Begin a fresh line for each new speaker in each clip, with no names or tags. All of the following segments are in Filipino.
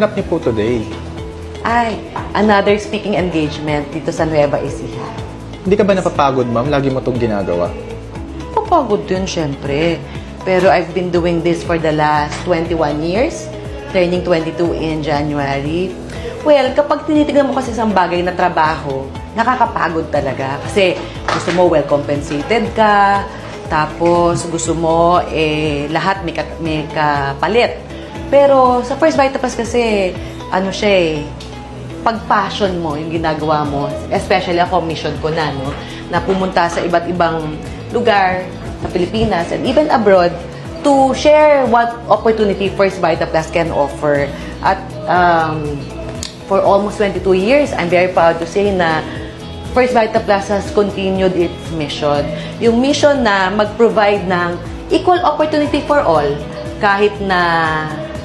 ganap niyo po today?
Ay, another speaking engagement dito sa Nueva Ecija.
Hindi ka ba napapagod, ma'am? Lagi mo itong ginagawa.
Papagod din, syempre. Pero I've been doing this for the last 21 years, turning 22 in January. Well, kapag tinitignan mo kasi isang bagay na trabaho, nakakapagod talaga. Kasi gusto mo well compensated ka, tapos gusto mo lahat may kapalit. Pero sa First Vita Plus kasi, ano siya pag passion mo, yung ginagawa mo, especially ako, mission ko na pumunta sa iba't ibang lugar sa Pilipinas and even abroad to share what opportunity First Vita Plus can offer. At for almost 22 years, I'm very proud to say na First Vita Plus has continued its mission. Yung mission na mag-provide ng equal opportunity for all, kahit na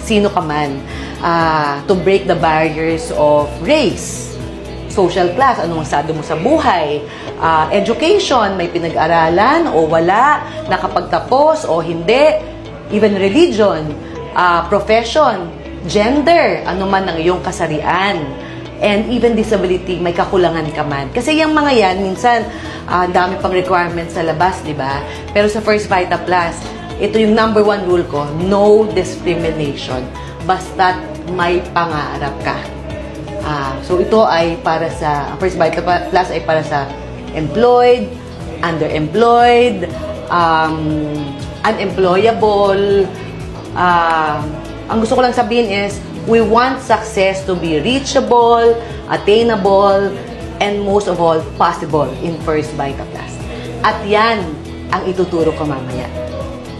sino ka man, to break the barriers of race, social class, anong estado mo sa buhay, education, may pinag-aralan o wala, nakapagtapos o hindi, even religion, profession, gender, ano man ang iyong kasarian, and even disability, may kakulangan ka man. Kasi yung mga yan, minsan, dami pang requirements sa labas, di ba? Pero sa First Vita Plus, ito yung number 1 rule ko, no discrimination. Basta't may pangarap ka. So ito ay para sa, First Vita Plus ay para sa employed, underemployed, unemployable. Ang gusto ko lang sabihin is, we want success to be reachable, attainable, and most of all, possible in First Vita Plus. At yan ang ituturo ko mamaya.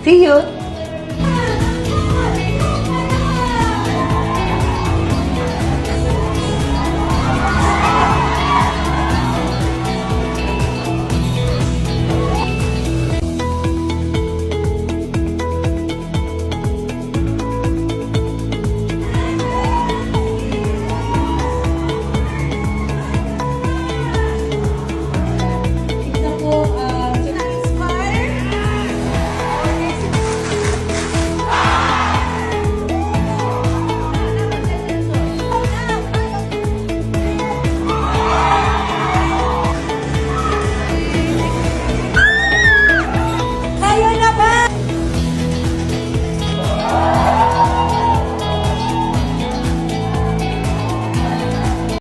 See you!